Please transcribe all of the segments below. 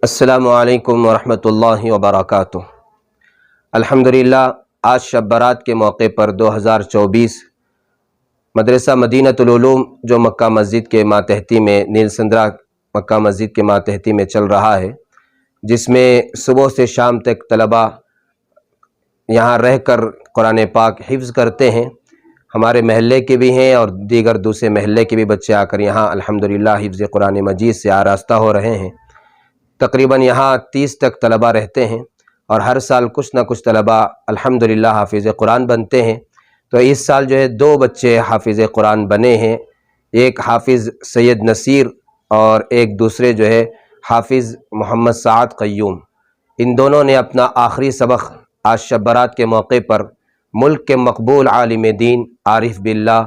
السلام علیکم ورحمۃ اللہ وبرکاتہ۔ الحمدللہ آج شب برات کے موقع پر 2024 مدرسہ مدینۃ العلوم جو مکہ مسجد کے ماتحتی میں نیل سندرا مکہ مسجد کے ماتحتی میں چل رہا ہے، جس میں صبح سے شام تک طلباء یہاں رہ کر قرآن پاک حفظ کرتے ہیں۔ ہمارے محلے کے بھی ہیں اور دیگر دوسرے محلے کے بھی بچے آ کر یہاں الحمدللہ حفظ قرآن مجید سے آراستہ ہو رہے ہیں۔ تقریباً یہاں 30 تک طلباء رہتے ہیں اور ہر سال کچھ نہ کچھ طلباء الحمدللہ حافظ قرآن بنتے ہیں۔ تو اس سال جو ہے 2 بچے حافظ قرآن بنے ہیں، ایک حافظ سید نصیر اور ایک دوسرے جو ہے حافظ محمد سعد قیوم۔ ان دونوں نے اپنا آخری سبق آج شب برات کے موقع پر ملک کے مقبول عالم دین عارف باللہ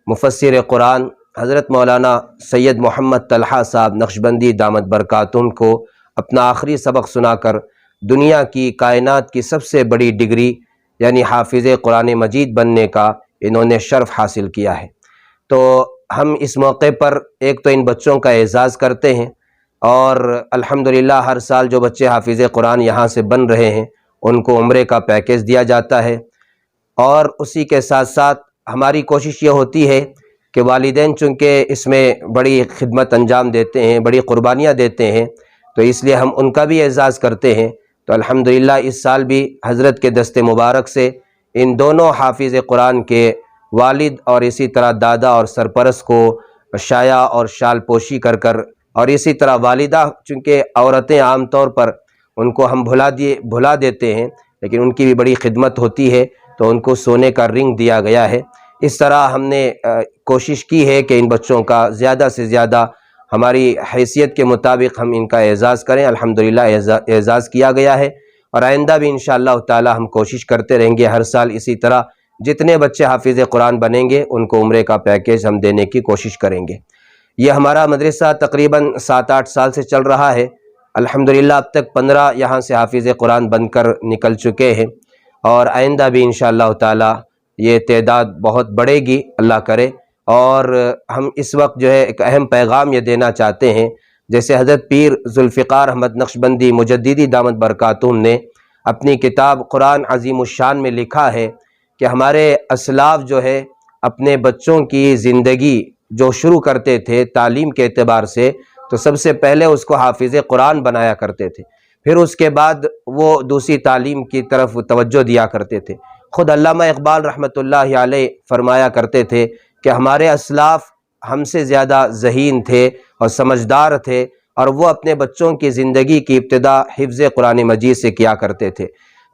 مفسر قرآن حضرت مولانا سید محمد طلحہ صاحب نقشبندی دامت برکاتہم کو اپنا آخری سبق سنا کر دنیا کی کائنات کی سب سے بڑی ڈگری یعنی حافظ قرآن مجید بننے کا انہوں نے شرف حاصل کیا ہے۔ تو ہم اس موقع پر ایک تو ان بچوں کا اعزاز کرتے ہیں اور الحمدللہ ہر سال جو بچے حافظ قرآن یہاں سے بن رہے ہیں ان کو عمرے کا پیکیج دیا جاتا ہے، اور اسی کے ساتھ ساتھ ہماری کوشش یہ ہوتی ہے کہ والدین چونکہ اس میں بڑی خدمت انجام دیتے ہیں، بڑی قربانیاں دیتے ہیں، تو اس لیے ہم ان کا بھی اعزاز کرتے ہیں۔ تو الحمدللہ اس سال بھی حضرت کے دست مبارک سے ان دونوں حافظ قرآن کے والد اور اسی طرح دادا اور سرپرست کو شایا اور شال پوشی کر اور اسی طرح والدہ، چونکہ عورتیں عام طور پر ان کو ہم بھلا دیتے ہیں، لیکن ان کی بھی بڑی خدمت ہوتی ہے، تو ان کو سونے کا رنگ دیا گیا ہے۔ اس طرح ہم نے کوشش کی ہے کہ ان بچوں کا زیادہ سے زیادہ ہماری حیثیت کے مطابق ہم ان کا اعزاز کریں۔ الحمدللہ اعزاز کیا گیا ہے، اور آئندہ بھی انشاءاللہ تعالی ہم کوشش کرتے رہیں گے ہر سال اسی طرح جتنے بچے حافظ قرآن بنیں گے ان کو عمرے کا پیکیج ہم دینے کی کوشش کریں گے۔ یہ ہمارا مدرسہ تقریباً 7-8 سال سے چل رہا ہے۔ الحمدللہ اب تک 15 یہاں سے حافظ قرآن بن کر نکل چکے ہیں، اور آئندہ بھی انشاءاللہ تعالی یہ تعداد بہت بڑھے گی، اللہ کرے۔ اور ہم اس وقت جو ہے ایک اہم پیغام یہ دینا چاہتے ہیں، جیسے حضرت پیر ذوالفقار احمد نقشبندی مجددی دامت برکاتہم نے اپنی کتاب قرآن عظیم الشان میں لکھا ہے کہ ہمارے اسلاف جو ہے اپنے بچوں کی زندگی جو شروع کرتے تھے تعلیم کے اعتبار سے، تو سب سے پہلے اس کو حافظ قرآن بنایا کرتے تھے، پھر اس کے بعد وہ دوسری تعلیم کی طرف توجہ دیا کرتے تھے۔ خود علامہ اقبال رحمۃ اللہ علیہ فرمایا کرتے تھے کہ ہمارے اسلاف ہم سے زیادہ ذہین تھے اور سمجھدار تھے، اور وہ اپنے بچوں کی زندگی کی ابتدا حفظ قرآن مجید سے کیا کرتے تھے۔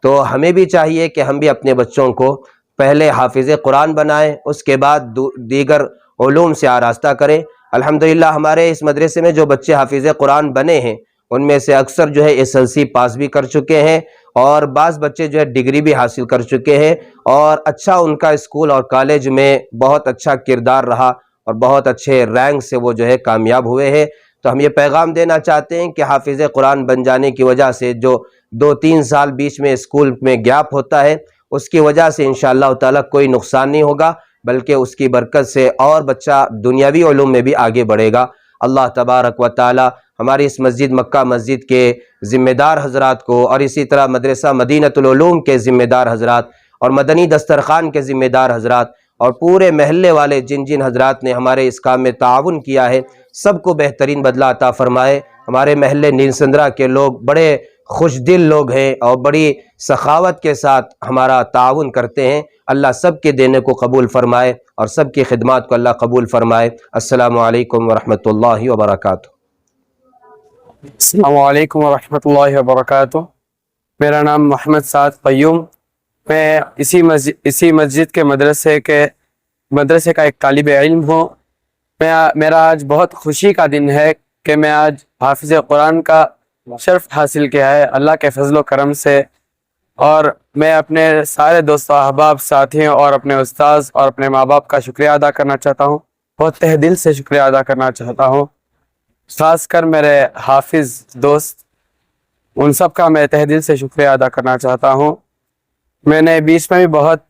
تو ہمیں بھی چاہیے کہ ہم بھی اپنے بچوں کو پہلے حافظ قرآن بنائیں، اس کے بعد دیگر علوم سے آراستہ کریں۔ الحمدللہ ہمارے اس مدرسے میں جو بچے حافظ قرآن بنے ہیں ان میں سے اکثر جو ہے SLC پاس بھی کر چکے ہیں، اور بعض بچے جو ہے ڈگری بھی حاصل کر چکے ہیں، اور اچھا ان کا اسکول اور کالج میں بہت اچھا کردار رہا اور بہت اچھے رینک سے وہ جو ہے کامیاب ہوئے ہیں۔ تو ہم یہ پیغام دینا چاہتے ہیں کہ حافظ قرآن بن جانے کی وجہ سے جو 2-3 سال بیچ میں اسکول میں گیپ ہوتا ہے، اس کی وجہ سے انشاءاللہ تعالی کوئی نقصان نہیں ہوگا، بلکہ اس کی برکت سے اور بچہ دنیاوی علوم میں بھی آگے بڑھے گا۔ اللہ تبارک و تعالی ہماری اس مسجد مکہ مسجد کے ذمہ دار حضرات کو، اور اسی طرح مدرسہ مدینۃ العلوم کے ذمہ دار حضرات اور مدنی دسترخوان کے ذمہ دار حضرات اور پورے محلے والے جن حضرات نے ہمارے اس کام میں تعاون کیا ہے، سب کو بہترین بدلہ عطا فرمائے۔ ہمارے محلے نیل سندرا کے لوگ بڑے خوش دل لوگ ہیں اور بڑی سخاوت کے ساتھ ہمارا تعاون کرتے ہیں۔ اللہ سب کے دینے کو قبول فرمائے اور سب کی خدمات کو اللہ قبول فرمائے۔ السلام علیکم ورحمۃ اللہ وبرکاتہ۔ السلام علیکم ورحمۃ اللہ وبرکاتہ۔ میرا نام محمد سعد قیوم، میں اسی مسجد کے مدرسے کا ایک طالب علم ہوں۔ میرا آج بہت خوشی کا دن ہے کہ میں آج حافظ قرآن کا شرف حاصل کیا ہے اللہ کے فضل و کرم سے، اور میں اپنے سارے دوست و احباب ساتھیوں اور اپنے استاذ اور اپنے ماں باپ کا شکریہ ادا کرنا چاہتا ہوں، بہت تہ دل سے شکریہ ادا کرنا چاہتا ہوں، خاص کر میرے حافظ دوست، ان سب کا میں تہ دل سے شکریہ ادا کرنا چاہتا ہوں۔ میں نے بیچ میں بھی بہت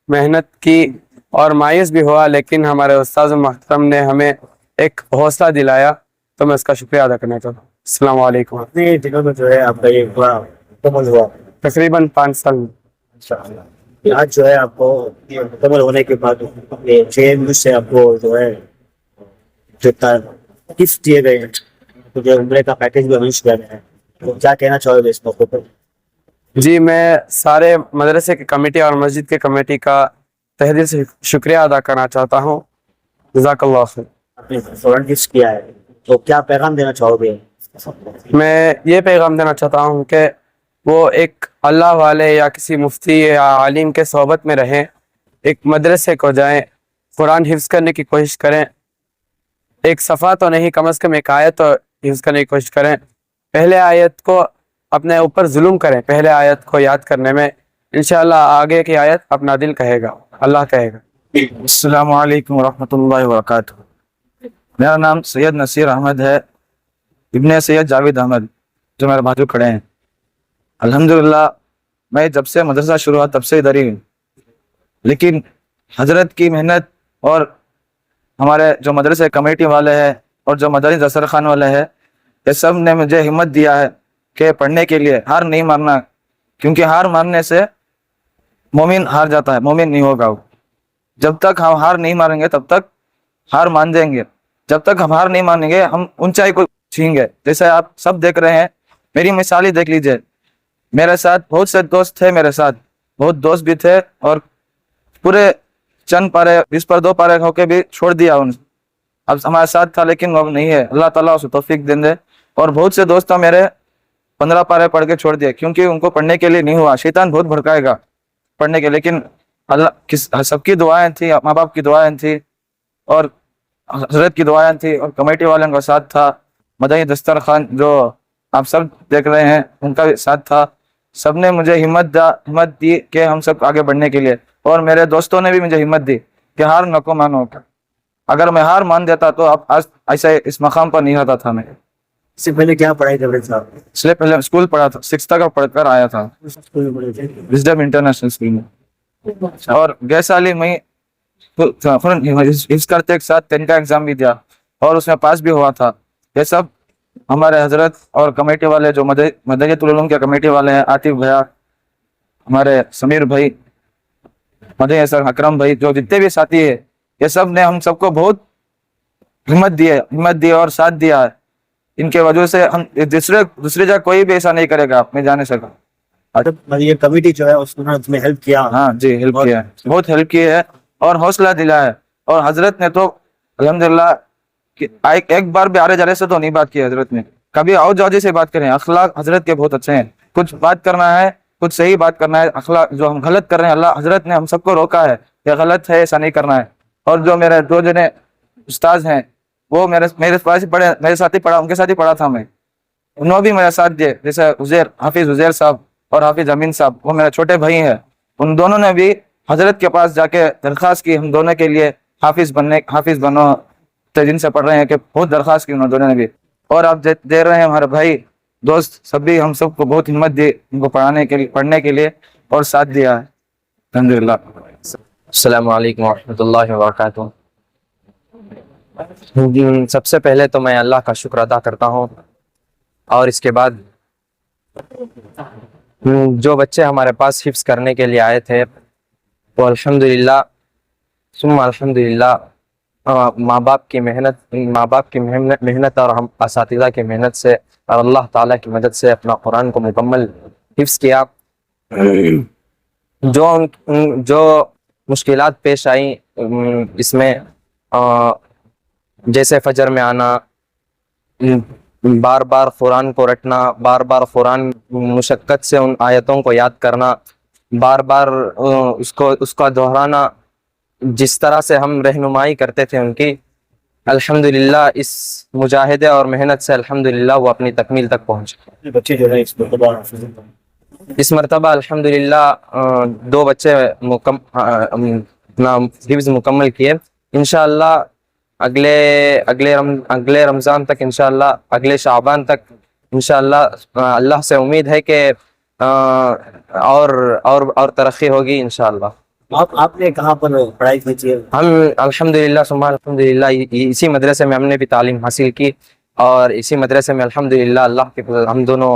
محنت کی اور مایوس بھی ہوا، لیکن ہمارے استاذ محترم نے ہمیں ایک حوصلہ دلایا، تو میں اس کا شکریہ ادا کرنا چاہتا ہوں۔ السلام علیکم. کتنے دنوں میں جو ہے آپ کا یہ پورا مکمل ہوا؟ تقریباً 5 سال. انشاءاللہ آج جو ہے آپ کو یہ مکمل ہونے کے بعد یہ JNU سے آپ کو جو ہے جو گفٹ دیے گئے ہیں، تو جو عمرے کا پیکیج بھی ارینج کیا گیا ہے، تو کیا کہنا چاہو گے اس موقع پر؟ جی میں سارے مدرسے کی کمیٹی اور مسجد کی کمیٹی کا تہ دل سے شکریہ ادا کرنا چاہتا ہوں. جزاک اللہ خیر. آپ نے فوراً گفٹ کیا ہے تو کیا پیغام دینا چاہو گے؟ میں یہ پیغام دینا چاہتا ہوں کہ وہ ایک اللہ والے یا کسی مفتی یا عالم کے صحبت میں رہیں، ایک مدرسے کو جائیں، قرآن حفظ کرنے کی کوشش کریں. ایک صفحہ تو نہیں، کم از کم ایک آیت تو حفظ کرنے کی کوشش کریں. پہلے آیت کو اپنے اوپر ظلم کریں، پہلے آیت کو یاد کرنے میں. انشاءاللہ آگے کی آیت اپنا دل کہے گا، اللہ کہے گا. السلام علیکم ورحمۃ اللہ وبرکاتہ. میرا نام سید نصیر احمد ہے، ابن سید جاوید احمد، جو میرے بازو کھڑے ہیں. الحمدللہ میں جب سے مدرسہ شروع ہوا تب سے ادھر ہی ہوں، لیکن حضرت کی محنت اور ہمارے جو مدرسے کمیٹی والے ہیں اور جو مدارس دسترخوان والے ہیں، یہ سب نے مجھے ہمت دیا ہے کہ پڑھنے کے لیے ہار نہیں ماننا، کیونکہ ہار ماننے سے مومن ہار جاتا ہے، مومن نہیں ہوگا وہ. جب تک ہم ہار نہیں مانیں گے تب تک ہار مان جائیں گے. جب تک ہم ہار نہیں مانیں گے ہم اونچائی کو چھین گے. جیسے آپ سب دیکھ رہے ہیں، میری مثال ہی دیکھ لیجئے. میرے ساتھ بہت سے دوست تھے، میرے ساتھ بہت دوست بھی تھے، اور پورے چند پارے 20 پر 2 پارے ہو کے بھی چھوڑ دیا ان. اب ہمارے ساتھ تھا لیکن وہ نہیں ہے. اللہ تعالیٰ اسے توفیق دیں دے. اور بہت سے دوست میرے 15 پارے پڑھ کے چھوڑ دیے، کیونکہ ان کو پڑھنے کے لیے نہیں ہوا. شیطان بہت بھڑکائے گا پڑھنے کے، لیکن اللہ سب کی دعائیں تھیں، ماں باپ کی دعائیں تھیں، اور حضرت کی دعائیں تھیں، اور کمیٹی والوں کا ساتھ تھا. مدنی دسترخوان جو آپ سب دیکھ رہے ہیں ان کا بھی ساتھ تھا. سب نے مجھے ہمت دی کہ ہم سب آگے بڑھنے کے لیے. اور میرے دوستوں نے بھی مجھے ہمت دی کہ ہار نہ کو مانو. اگر میں ہار مان دیتا تو اب آج ایسے اس مقام پر نہیں ہوتا تھا. میں اس سے پہلے کیا پڑھائی کر رہے تھے آپ؟ اس لیے پہلے اسکول پڑھا تھا، 6 تک پڑھ کر آیا تھا اسکول میں پڑھے تھے؟ وزڈم انٹرنیشنل اسکول میں. اور گئے سال ہی میں حفظ کرتے ایک ساتھ 10 کا ایگزام بھی دیا اور اس میں پاس بھی ہوا تھا. یہ سب ہمارے حضرت اور کمیٹی والے جو مدنیت العلوم کے کمیٹی والے ہیں، عاطف بھیا، ہمارے سمیر بھائی، مدنی سر اکرم بھائی، جو جتنے بھی ساتھی ہیں، یہ سب نے ہم سب کو بہت ہمت دی اور ساتھ دیا ہے. ان کے وجہ سے ہم دوسری جگہ کوئی بھی ایسا نہیں کرے گا میں جانے سکا. یہ کمیٹی جو ہے اس نے تمہیں ہیلپ کیا؟ ہاں جی، ہیلپ کیا ہے، بہت ہیلپ کی ہے اور حوصلہ دلایا ہے. اور حضرت نے تو الحمدللہ ایک بار بھی آرے جارے سے تو نہیں بات کی. حضرت نے کبھی آؤ جاؤ جی سے بات کریں. اخلاق حضرت کے بہت اچھے ہیں. کچھ بات کرنا ہے، کچھ صحیح بات کرنا ہے. اخلاق جو ہم غلط کر رہے ہیں، اللہ حضرت نے ہم سب کو روکا ہے کہ غلط ہے، ایسا نہیں کرنا ہے. اور جو میرے 2 جنے استاذ ہیں، وہ میرے پاس ہی پڑھے، میرے ساتھ ہی پڑھا، ان کے ساتھ ہی پڑھا تھا میں. انہوں نے بھی میرا ساتھ دیے، جیسے حافظ عزیر صاحب اور حافظ امین صاحب، وہ میرے چھوٹے بھائی ہیں. ان دونوں نے بھی حضرت کے پاس جا کے درخواست کی ہم دونوں کے لیے، حافظ بنو، جن سے پڑھ رہے ہیں، کہ بہت درخواست کی انہوں دونوں نے بھی. اور آپ دے رہے ہیں ہمارے بھائی دوست سب بھی ہم سب کو بہت ہمت دی ان کو پڑھنے کے لیے اور ساتھ دیا ہے. الحمدللہ. السلام علیکم ورحمۃ اللہ وبرکاتہ. سب سے پہلے تو میں اللہ کا شکر ادا کرتا ہوں، اور اس کے بعد جو بچے ہمارے پاس حفظ کرنے کے لیے آئے تھے وہ الحمدللہ ثم الحمدللہ ماں باپ کی محنت اور ہم اساتذہ کی محنت سے اور اللہ تعالیٰ کی مدد سے اپنا قرآن کو مکمل حفظ کیا. جو مشکلات پیش آئیں اس میں جیسے فجر میں آنا، بار بار قرآن کو رٹنا، بار بار قرآن مشقت سے ان آیتوں کو یاد کرنا، بار بار اس کا دہرانا، جس طرح سے ہم رہنمائی کرتے تھے ان کی، الحمدللہ اس مجاہدے اور محنت سے الحمدللہ وہ اپنی تکمیل تک پہنچے. بچے جو ہے اس مرتبہ الحمدللہ 2 بچے اپنا حفظ مکمل کیے. انشاءاللہ اگلے رمضان تک، انشاءاللہ اگلے شعبان تک انشاءاللہ اللہ سے امید ہے کہ اور ترقی ہوگی انشاءاللہ. آپ نے کہاں پر پڑھائی کی تھی؟ ہم الحمدللہ ثم الحمدللہ اسی مدرسے میں ہم نے بھی تعلیم حاصل کی، اور اسی مدرسے میں الحمدللہ اللہ کے فضل ہم دونوں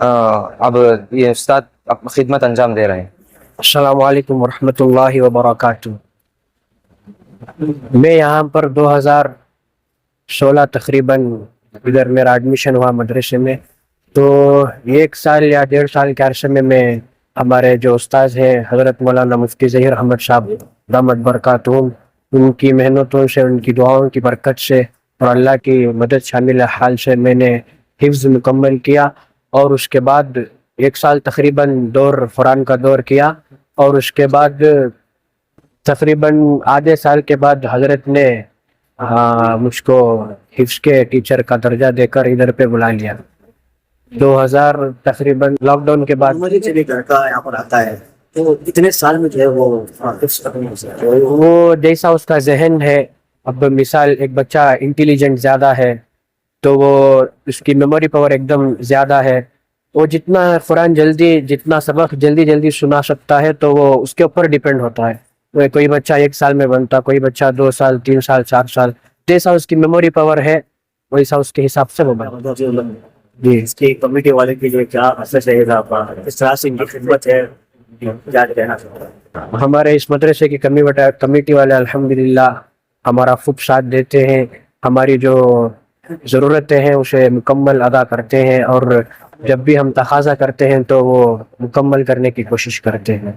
اب یہ استاد خدمت انجام دے رہے ہیں۔ السلام علیکم ورحمۃ اللہ وبرکاتہ۔ میں یہاں پر 2016 تقریباً ادھر میرا ایڈمیشن ہوا مدرسے میں، تو 1 سال یا 1.5 سال کے عرصے میں ہمارے جو استاذ ہیں حضرت مولانا مفتی ظہیر احمد صاحب دامت برکاتہم، ان کی محنتوں سے، ان کی دعاؤں کی برکت سے اور اللہ کی مدد شامل حال سے میں نے حفظ مکمل کیا، اور اس کے بعد 1 سال تقریباً قرآن کا دور کیا، اور اس کے بعد تقریباً آدھے سال کے بعد حضرت نے مجھ کو حفظ کے ٹیچر کا درجہ دے کر ادھر پہ بلا لیا۔ 2000 تقریباً لاک ڈاؤن کے بعد مجھے جب ایک لڑکا یہاں پر آتا ہے تو اتنے سال میں جو ہے وہ حفظ ختم ہو سکتا ہے۔ وہ جیسا اس کا ذہن ہے، اب مثال ایک بچہ انٹیلیجنٹ زیادہ ہے تو وہ اس کی میموری پاور ایک دم زیادہ ہے، وہ جتنا قرآن جتنا سبق جلدی سنا سکتا ہے تو وہ اس کے اوپر ڈیپینڈ ہوتا ہے۔ کوئی بچہ 1 سال میں بنتا، کوئی بچہ 2 سال 3 سال 4 سال، جیسا اس کی میموری پاور ہے ویسا اس کے حساب سے وہ بنتا۔ جی، اس کی کمیٹی والے کے لیے کیا اثر رہے گا آپ کا؟ اس طرح سے ان کی خدمت ہے، کیا کہنا چاہتا ہوں؟ ہمارے اس مدرسے کی کمیٹی والے الحمدللہ ہمارا خوب ساتھ دیتے ہیں، ہماری جو ضرورتیں ہیں اسے مکمل ادا کرتے ہیں، اور جب بھی ہم تقاضا کرتے ہیں تو وہ مکمل کرنے کی کوشش کرتے ہیں۔